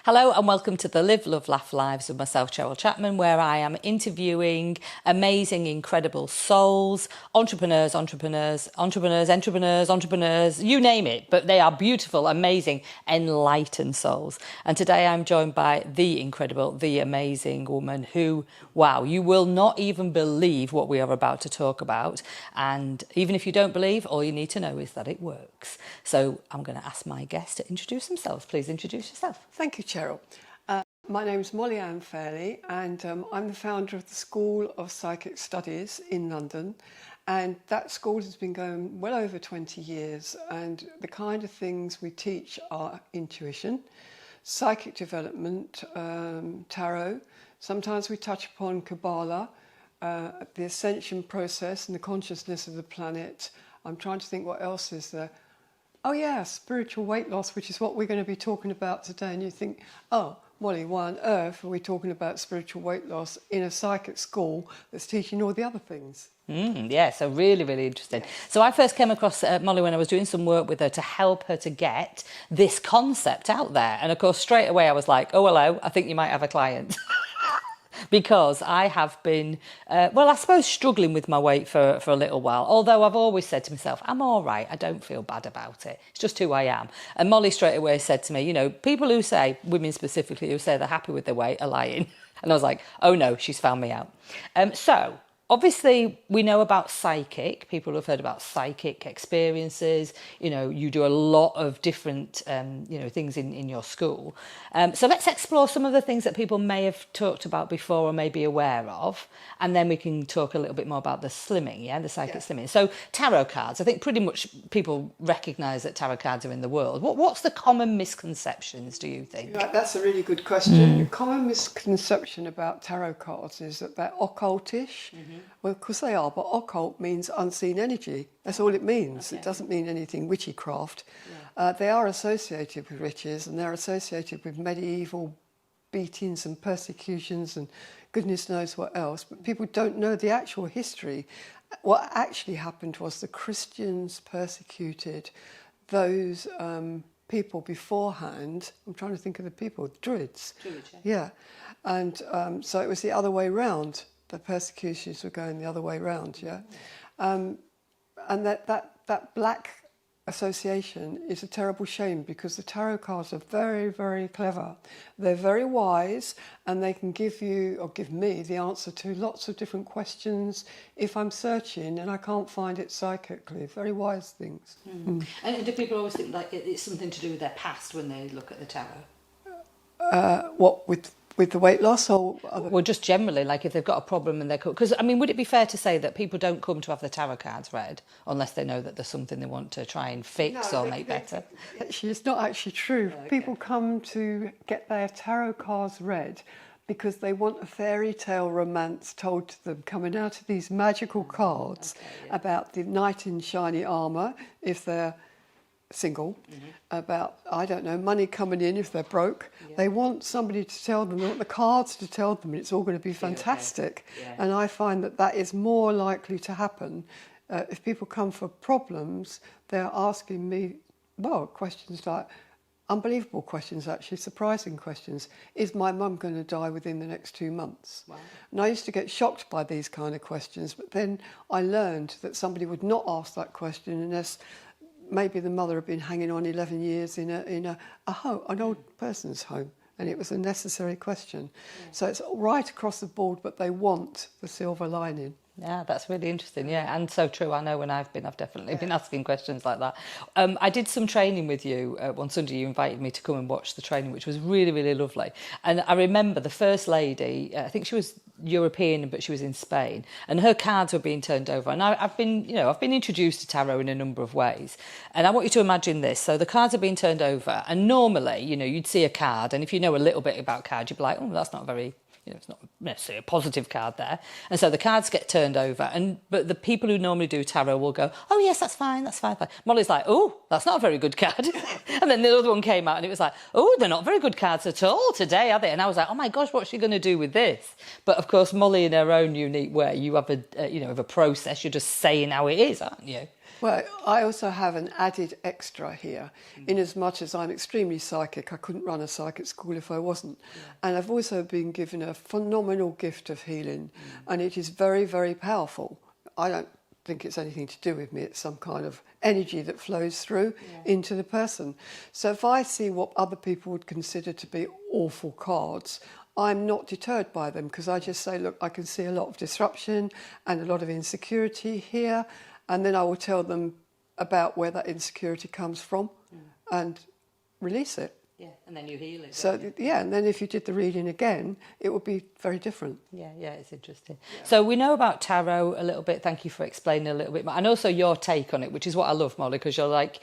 Hello and welcome to the Live, Love, Laugh Lives with myself, Cheryl Chapman, where I am interviewing amazing, incredible souls, entrepreneurs, you name it, but they are beautiful, amazing, enlightened souls. And today I'm joined by the incredible, the amazing woman who, wow, you will not even believe what we are about to talk about. And even if you don't believe, all you need to know is that it works. So I'm going to ask my guest to introduce themselves. Please introduce yourself. Thank you, Cheryl. My name's Ann Fairley, and I'm the founder of the School of Psychic Studies in London. And that school has been going well over 20 years. And the kind of things we teach are intuition, psychic development, tarot. Sometimes we touch upon Kabbalah, the ascension process and the consciousness of the planet. I'm trying to think what else is there. Oh yeah, spiritual weight loss, which is what we're going to be talking about today. And you think, oh, Molly, why on earth are we talking about spiritual weight loss in a psychic school that's teaching all the other things? Yeah, so really, really interesting. So I first came across Molly when I was doing some work with her to help her to get this concept out there. And of course, straight away I was like, oh, hello, I think you might have a client. Because I have been, I suppose, struggling with my weight for a little while. Although I've always said to myself, I'm all right. I don't feel bad about it. It's just who I am. And Molly straight away said to me, you know, people who say, women specifically, who say they're happy with their weight are lying. And I was like, oh no, she's found me out. So obviously, we know about psychic. People have heard about psychic experiences. You know, you do a lot of different, things in your school. So let's explore some of the things that people may have talked about before or may be aware of. And then we can talk a little bit more about the slimming, the psychic slimming. So tarot cards, I think pretty much people recognise that tarot cards are in the world. What's the common misconceptions, do you think? Right, that's a really good question. The common misconception about tarot cards is that they're occultish. Well, of course they are, but occult means unseen energy. That's all it means. Okay. It doesn't mean anything witchcraft. Yeah. They are associated with witches, and they're associated with medieval beatings and persecutions and goodness knows what else. But people don't know the actual history. What actually happened was the Christians persecuted those people beforehand. I'm trying to think of the people, the Druids. Yeah. And so it was the other way round. The persecutions were going the other way round, and that black association is a terrible shame because the tarot cards are very, very clever. They're very wise, and they can give you or give me the answer to lots of different questions if I'm searching and I can't find it psychically. Very wise things. And do people always think like it's something to do with their past when they look at the tarot? What with the weight loss or other? Well, just generally, like if they've got a problem and they're... Because, I mean, would it be fair to say that people don't come to have the tarot cards read unless they know that there's something they want to try and fix or make better? Actually, it's not actually true. Okay. People come to get their tarot cards read because they want a fairy tale romance told to them coming out of these magical cards about the knight in shiny armour, if they're single, about, I don't know, money coming in if they're broke. They want somebody to tell them, they want the cards to tell them, and it's all going to be fantastic. And I find that is more likely to happen. If people come for problems, they're asking me, questions like, unbelievable questions actually, surprising questions. Is my mum going to die within the next 2 months? Wow. And I used to get shocked by these kind of questions, but then I learned that somebody would not ask that question unless maybe the mother had been hanging on 11 years in an old person's home, and it was a necessary question. So it's right across the board, but they want the silver lining. Yeah, that's really interesting. Yeah, and so true. I know when I've definitely been asking questions like that. I did some training with you one Sunday. You invited me to come and watch the training, which was really, really lovely. And I remember the first lady. I think she was European, but she was in Spain, and her cards were being turned over. And I've been introduced to tarot in a number of ways. And I want you to imagine this. So the cards are being turned over, and normally, you'd see a card, and if you know a little bit about cards, you'd be like, oh, that's not very. It's not necessarily a positive card there. And so the cards get turned over. But the people who normally do tarot will go, oh, yes, that's fine. Molly's like, oh, that's not a very good card. And then the other one came out and it was like, oh, they're not very good cards at all today, are they? And I was like, oh, my gosh, what's she going to do with this? But, of course, Molly, in her own unique way, you have a process. You're just saying how it is, aren't you? Well, I also have an added extra here, in as much as I'm extremely psychic. I couldn't run a psychic school if I wasn't. And I've also been given a phenomenal gift of healing, and it is very, very powerful. I don't think it's anything to do with me. It's some kind of energy that flows through into the person. So if I see what other people would consider to be awful cards, I'm not deterred by them, because I just say, look, I can see a lot of disruption and a lot of insecurity here. And then I will tell them about where that insecurity comes from and release it. Yeah, and then you heal it. So, and then if you did the reading again, it would be very different. Yeah, it's interesting. Yeah. So we know about tarot a little bit. Thank you for explaining a little bit more. And also your take on it, which is what I love, Molly, because you're like,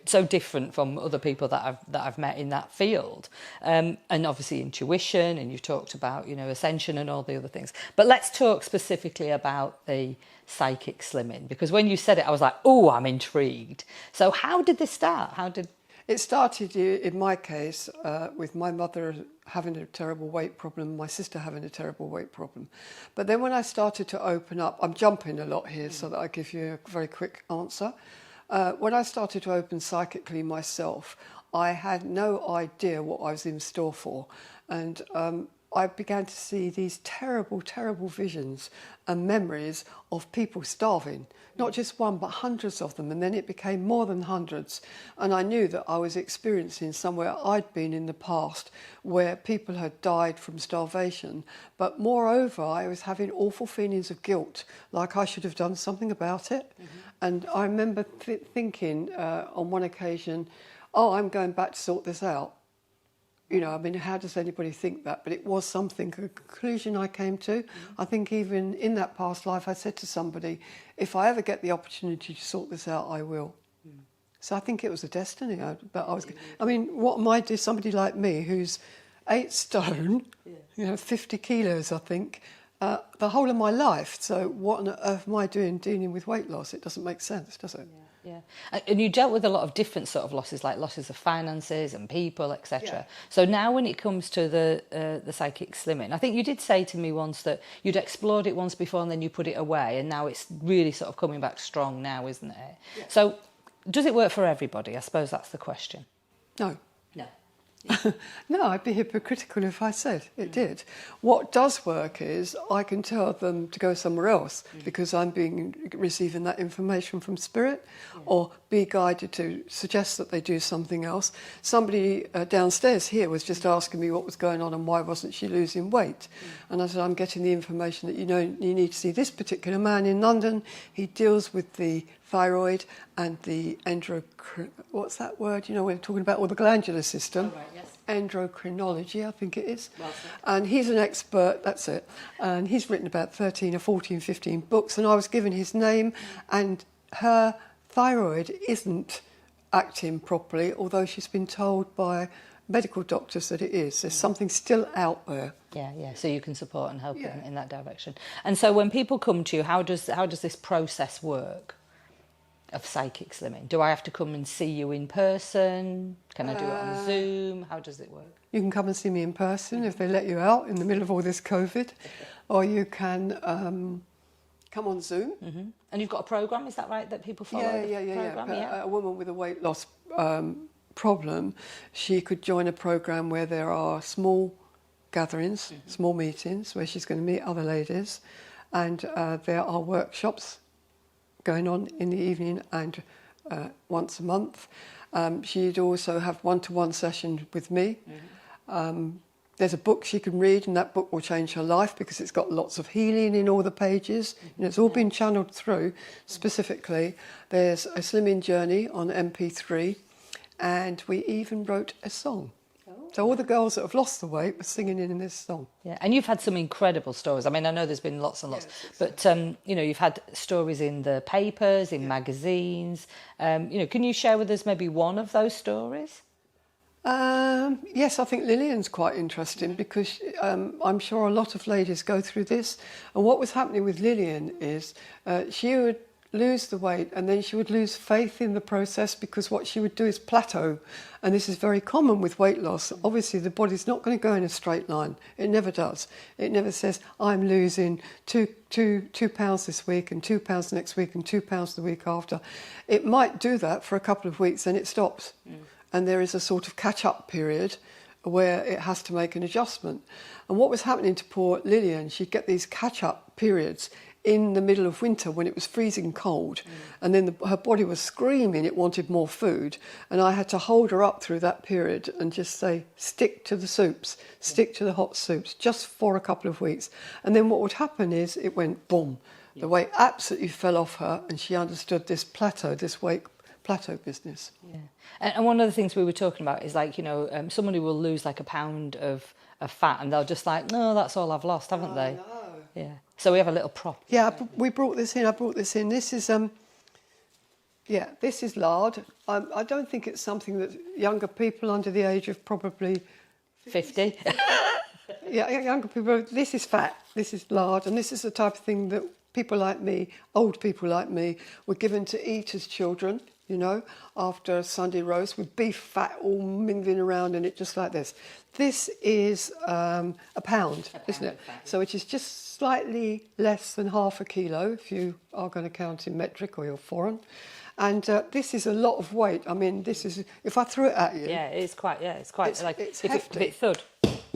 so different from other people that I've met in that field. And obviously intuition, and you've talked about, ascension and all the other things. But let's talk specifically about the psychic slimming, because when you said it, I was like, oh, I'm intrigued. So how did this start? It started, in my case, with my mother having a terrible weight problem, my sister having a terrible weight problem. But then when I started to open up, I'm jumping a lot here so that I give you a very quick answer. When I started to open psychically myself, I had no idea what I was in store for. And I began to see these terrible, terrible visions and memories of people starving. Not just one, but hundreds of them. And then it became more than hundreds. And I knew that I was experiencing somewhere I'd been in the past where people had died from starvation. But moreover, I was having awful feelings of guilt, like I should have done something about it. And I remember thinking on one occasion, oh, I'm going back to sort this out. How does anybody think that? But it was something, a conclusion I came to. I think even in that past life, I said to somebody, if I ever get the opportunity to sort this out, I will. So I think it was a destiny. What am I to somebody like me who's 8 stone, 50 kilos, I think, the whole of my life. So what on earth am I doing dealing with weight loss? It doesn't make sense, does it? Yeah, and you dealt with a lot of different sort of losses, like losses of finances and people, etc. Yeah. So now when it comes to the psychic slimming, I think you did say to me once that you'd explored it once before and then you put it away, and now it's really sort of coming back strong now, isn't it? Yeah. So does it work for everybody? I suppose that's the question. No. No. No, I'd be hypocritical if I said it did. What does work is I can tell them to go somewhere else because I'm receiving that information from spirit, or be guided to suggest that they do something else. Somebody downstairs here was just asking me what was going on and why wasn't she losing weight. And I said, I'm getting the information that you need to see this particular man in London. He deals with the thyroid and the what's that word? We're talking about all the glandular system. Oh, right, yes. Endocrinology, I think it is. Well, and he's an expert, that's it. And he's written about 13 or 14, 15 books, and I was given his name, and her thyroid isn't acting properly, although she's been told by medical doctors that it is. There's something still out there. Yeah. So you can support and help in that direction. And so when people come to you, how does this process work of psychic slimming? Do I have to come and see you in person? Can I do it on Zoom? How does it work? You can come and see me in person if they let you out in the middle of all this COVID, or you can come on Zoom. Mm-hmm. And you've got a programme, is that right, that people follow? Yeah. A woman with a weight loss problem, she could join a programme where there are small gatherings, small meetings, where she's going to meet other ladies, and there are workshops going on in the evening and once a month. She'd also have one-to-one sessions with me. There's a book she can read, and that book will change her life because it's got lots of healing in all the pages. It's all been channeled through specifically. There's a slimming journey on MP3, and we even wrote a song. So all the girls that have lost the weight were singing in this song. Yeah, and you've had some incredible stories. I mean, I know there's been lots and lots, but you've had stories in the papers, in magazines. Can you share with us maybe one of those stories? Yes, I think Lillian's quite interesting because I'm sure a lot of ladies go through this. And what was happening with Lillian is she would lose the weight, and then she would lose faith in the process, because what she would do is plateau. And this is very common with weight loss. Obviously the body's not going to go in a straight line. It never does. It never says, I'm losing two pounds this week and 2 pounds next week and 2 pounds the week after. It might do that for a couple of weeks, then it stops. And there is a sort of catch-up period where it has to make an adjustment. And what was happening to poor Lillian, she'd get these catch-up periods in the middle of winter when it was freezing cold, and then her body was screaming it wanted more food, and I had to hold her up through that period and just say, stick to the soups, stick to the hot soups, just for a couple of weeks. And then what would happen is it went boom, the weight absolutely fell off her, and she understood this plateau, this weight plateau business. Yeah. And one of the things we were talking about is, like, you know, somebody will lose like a pound of fat, and they'll just like, no, that's all I've lost, haven't they? No. Yeah. So we have a little prop. Yeah, we brought this in. I brought this in. This is this is lard. I don't think it's something that younger people under the age of probably 50. Yeah, younger people. This is fat. This is lard, and this is the type of thing that people like me, old people like me, were given to eat as children. You know, after Sunday roast with beef fat all mingling around in it, just like this. This is a pound, isn't it? So it is just slightly less than half a kilo, if you are going to count in metric or you're foreign. And this is a lot of weight. I mean, this is, if I threw it at you... Yeah, it's quite like, it's if hefty. it thud,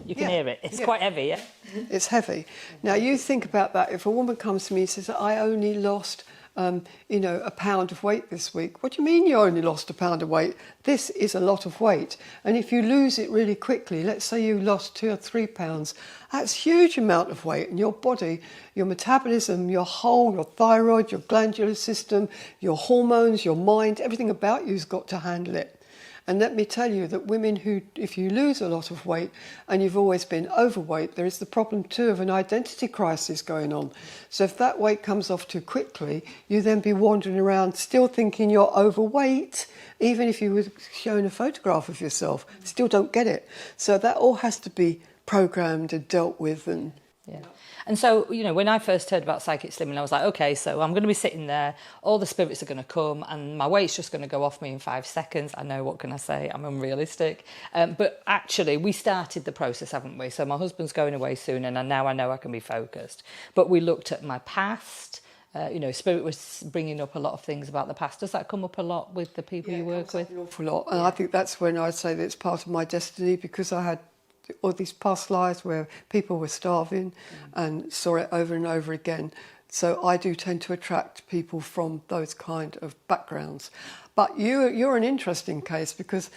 you can hear it. It's quite heavy, yeah? It's heavy. Now, you think about that. If a woman comes to me and says, I only lost... a pound of weight this week. What do you mean you only lost a pound of weight? This is a lot of weight. And if you lose it really quickly, let's say you lost 2 or 3 pounds, that's a huge amount of weight. And your body, your metabolism, your whole, your thyroid, your glandular system, your hormones, your mind, everything about you's got to handle it. And let me tell you that women who, if you lose a lot of weight and you've always been overweight, there is the problem too of an identity crisis going on. So if that weight comes off too quickly, you then be wandering around still thinking you're overweight, even if you were shown a photograph of yourself, still don't get it. So that all has to be programmed and dealt with. And yeah. And so, you know, when I first heard about psychic slimming, I was like, okay, so I'm going to be sitting there, all the spirits are going to come, and my weight's just going to go off me in 5 seconds. I know, what can I say? I'm unrealistic. But actually, we started the process, haven't we? So my husband's going away soon, and now I know I can be focused. But we looked at my past. Spirit was bringing up a lot of things about the past. Does that come up a lot with the people you work with? An awful lot. And I think that's when I say that it's part of my destiny, because I had all these past lives where people were starving and saw it over and over again. So I do tend to attract people from those kind of backgrounds. But you're an interesting case, because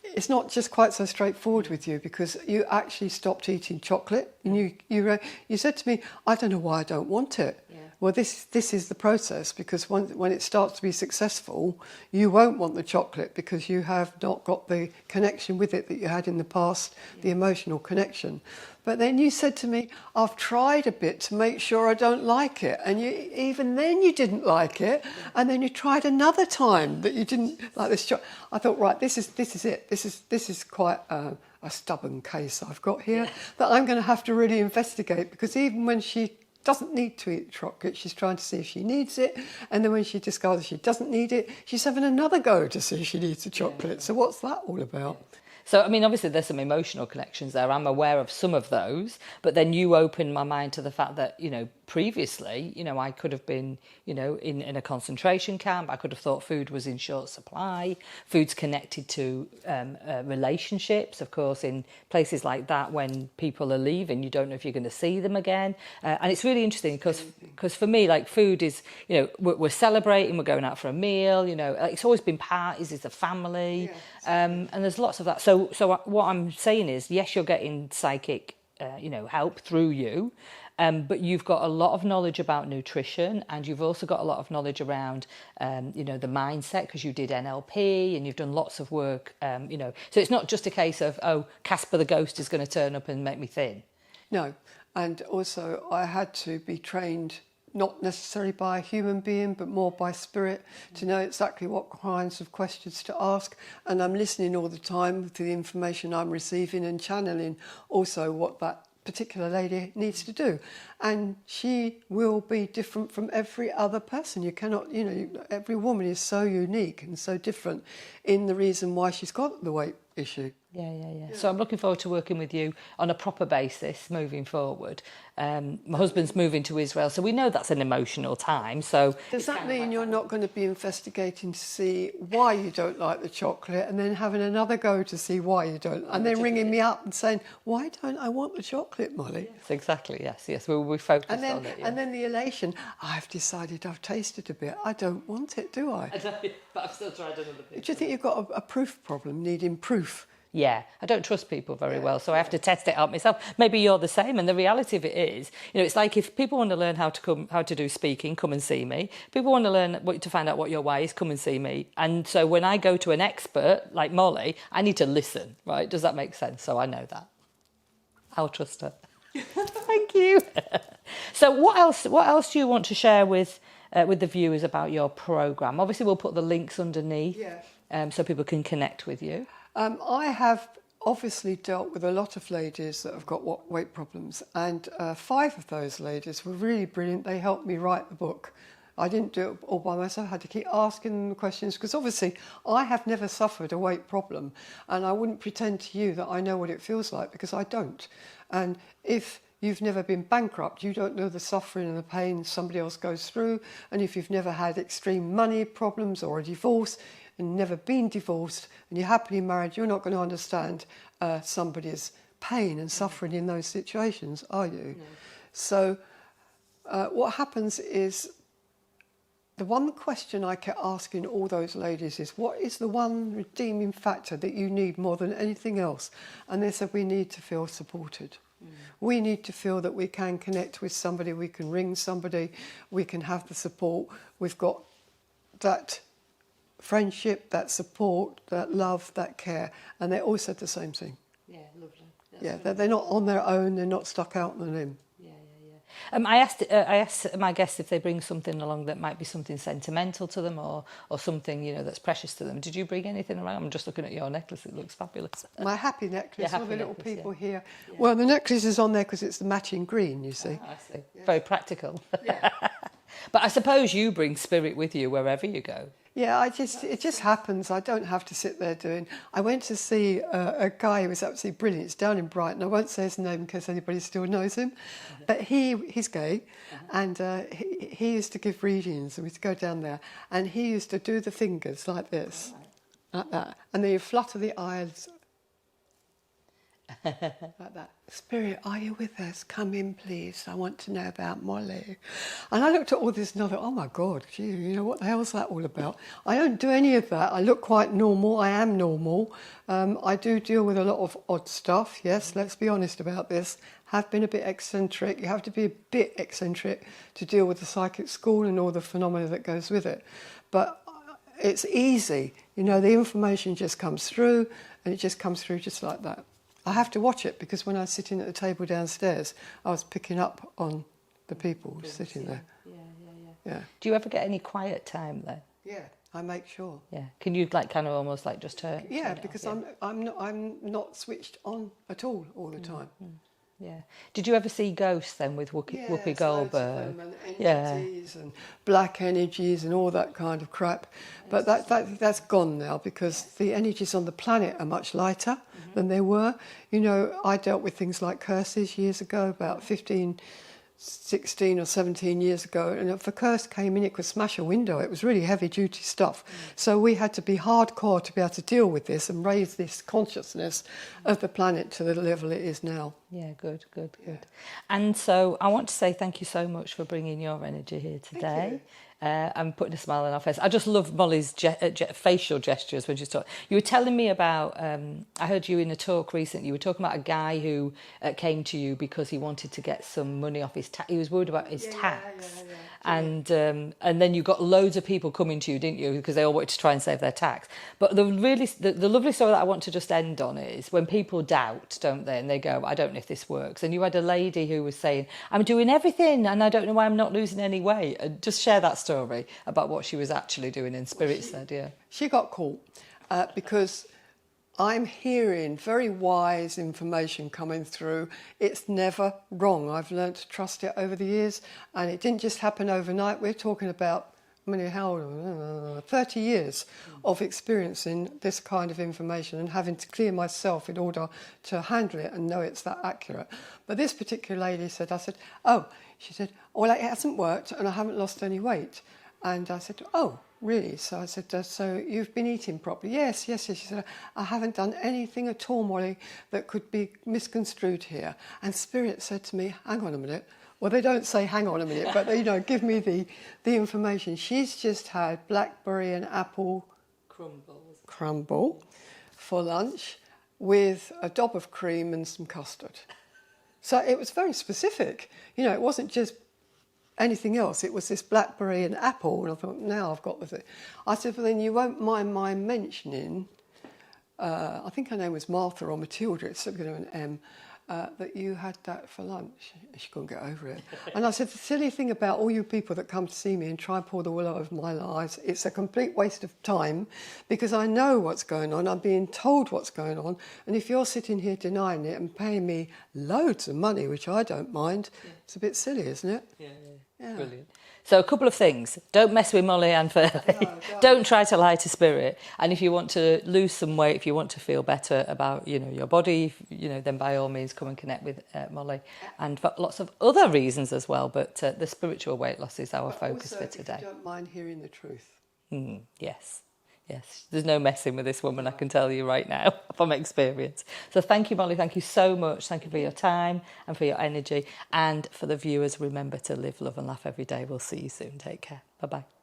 it's not just quite so straightforward with you, because you actually stopped eating chocolate, and you said to me, I don't know why I don't want it. Yeah. Well, this is the process, because when it starts to be successful, you won't want the chocolate, because you have not got the connection with it that you had in the past, the emotional connection. But then you said to me, I've tried a bit to make sure I don't like it. And even then you didn't like it. And then you tried another time that you didn't like this. I thought, right, this is it. This is quite a stubborn case I've got here that I'm going to have to really investigate, because even when she doesn't need to eat chocolate, she's trying to see if she needs it. And then when she discovers she doesn't need it, she's having another go to see if she needs the chocolate. So what's that all about? So, I mean, obviously there's some emotional connections there. I'm aware of some of those, but then you opened my mind to the fact that, you know, previously, you know, I could have been, you know, in a concentration camp. I could have thought food was in short supply. Food's connected to relationships, of course, in places like that. When people are leaving, you don't know if you're going to see them again. And it's really interesting because for me, like, food is, you know, we're celebrating, we're going out for a meal, you know, it's always been parties, it's a family. Yes. And there's lots of that. So what I'm saying is, yes, you're getting psychic, help through you, but you've got a lot of knowledge about nutrition, and you've also got a lot of knowledge around, the mindset, because you did NLP and you've done lots of work, So it's not just a case of, oh, Casper the ghost is going to turn up and make me thin. No, and also I had to be trained, not necessarily by a human being, but more by spirit, to know exactly what kinds of questions to ask. And I'm listening all the time to the information I'm receiving and channeling also what that particular lady needs to do. And she will be different from every other person. You cannot, every woman is so unique and so different in the reason why she's got the weight issue. Yeah. So I'm looking forward to working with you on a proper basis moving forward. My husband's moving to Israel, so we know that's an emotional time. So does that mean you're not going to be investigating to see why you don't like the chocolate, and then having another go to see why you don't, and then ringing me up and saying, why don't I want the chocolate, Molly? Yes, exactly. Yes. We focused on it. And then the elation. I've decided, I've tasted a bit. I don't want it, do I? I don't, but I've still tried another bit. Do you think you've got a proof problem, needing proof? Yeah, I don't trust people very well, so I have to test it out myself. Maybe you're the same, and the reality of it is, it's like if people want to learn how to do speaking, come and see me. People want to learn to find out what your why is, come and see me. And so when I go to an expert like Molly, I need to listen, right? Does that make sense? So I know that. I'll trust her. Thank you. So what else do you want to share with the viewers about your programme? Obviously, we'll put the links underneath so people can connect with you. I have obviously dealt with a lot of ladies that have got weight problems, and 5 of those ladies were really brilliant. They helped me write the book. I didn't do it all by myself. I had to keep asking them questions, because obviously I have never suffered a weight problem, and I wouldn't pretend to you that I know what it feels like, because I don't. And if you've never been bankrupt, you don't know the suffering and the pain somebody else goes through. And if you've never had extreme money problems or a divorce, and never been divorced, and you're happily married, you're not going to understand somebody's pain and suffering in those situations, are you? No. So what happens is, the one question I kept asking all those ladies is, what is the one redeeming factor that you need more than anything else? And they said, we need to feel supported. We need to feel that we can connect with somebody, we can ring somebody, we can have the support, we've got that friendship, that support, that love, that care. And they all said the same thing. Yeah, lovely. They're not on their own, they're not stuck out on a limb. I asked my guests if they bring something along that might be something sentimental to them, or something that's precious to them. Did you bring anything around? I'm just looking at your necklace; it looks fabulous. My happy necklace, all the little people here. Yeah. Well, the necklace is on there because it's the matching green. You see. I see. Yeah. Very practical. Yeah. But I suppose you bring spirit with you wherever you go. Yeah, it just happens. I don't have to sit there doing. I went to see a guy who was absolutely brilliant. It's down in Brighton. I won't say his name in case anybody still knows him, but he's gay, and he used to give readings, and we used to go down there, and he used to do the fingers like this, like that, and then you flutter the eyes. Like that. Spirit, are you with us? Come in, please. I want to know about Molly. And I looked at all this and I thought, oh my God, gee, what the hell's that all about? I don't do any of that. I look quite normal. I am normal. I do deal with a lot of odd stuff. Yes, let's be honest about this. Have been a bit eccentric. You have to be a bit eccentric to deal with the psychic school and all the phenomena that goes with it. But it's easy. The information just comes through, and it just comes through just like that. I have to watch it, because when I was sitting at the table downstairs, I was picking up on the people sitting there. Yeah. Do you ever get any quiet time then? Yeah, I make sure. Yeah. Can you kind of almost just turn? Yeah, because I'm not switched on at all the time. Yeah. Did you ever see ghosts then with Whoopi Goldberg? And entities and black energies and all that kind of crap. But that's gone now, because the energies on the planet are much lighter than they were. I dealt with things like curses years ago, about 16 or 17 years ago, and if a curse came in, it could smash a window. It was really heavy-duty stuff. So we had to be hardcore to be able to deal with this and raise this consciousness of the planet to the level it is now. Yeah, good. And so I want to say thank you so much for bringing your energy here today. And putting a smile on our face. I just love Molly's facial gestures when she's talking. You were telling me about, I heard you in a talk recently, you were talking about a guy who came to you because he wanted to get some money off his tax. He was worried about his tax. And then you got loads of people coming to you, didn't you? Because they all wanted to try and save their tax. But the lovely story that I want to just end on is when people doubt, don't they? And they go, I don't know if this works. And you had a lady who was saying, I'm doing everything and I don't know why I'm not losing any weight. And just share that story about what she was actually doing, and Spirit said, yeah. She got caught because I'm hearing very wise information coming through. It's never wrong. I've learned to trust it over the years, and it didn't just happen overnight. We're talking about 30 years of experiencing this kind of information and having to clear myself in order to handle it and know it's that accurate. But this particular lady said, she said, well, it hasn't worked and I haven't lost any weight. And I said, oh, really? So I said, so you've been eating properly? Yes. She said, I haven't done anything at all, Molly, that could be misconstrued here. And Spirit said to me, hang on a minute. Well, they don't say hang on a minute, but they, give me the information. She's just had blackberry and apple crumble for lunch with a dob of cream and some custard. So it was very specific. It wasn't just anything else. It was this blackberry and apple. And I thought, now I've got with it. I said, well, then you won't mind my mentioning, I think her name was Martha or Matilda, it's beginning with an M, that you had that for lunch. She couldn't get over it. And I said, the silly thing about all you people that come to see me and try and pull the wool over my eyes, it's a complete waste of time because I know what's going on. I'm being told what's going on. And if you're sitting here denying it and paying me loads of money, which I don't mind, it's a bit silly, isn't it? Yeah. Brilliant. So a couple of things. Don't mess with Molly Ann Fairley. No, don't try to lie to Spirit. And if you want to lose some weight, if you want to feel better about, your body, then by all means come and connect with Molly. And for lots of other reasons as well. But the spiritual weight loss is our focus also, for today. If you don't mind hearing the truth. Yes. There's no messing with this woman, I can tell you right now from experience. So thank you, Molly. Thank you so much. Thank you for your time and for your energy. And for the viewers, remember to live, love and laugh every day. We'll see you soon. Take care. Bye-bye.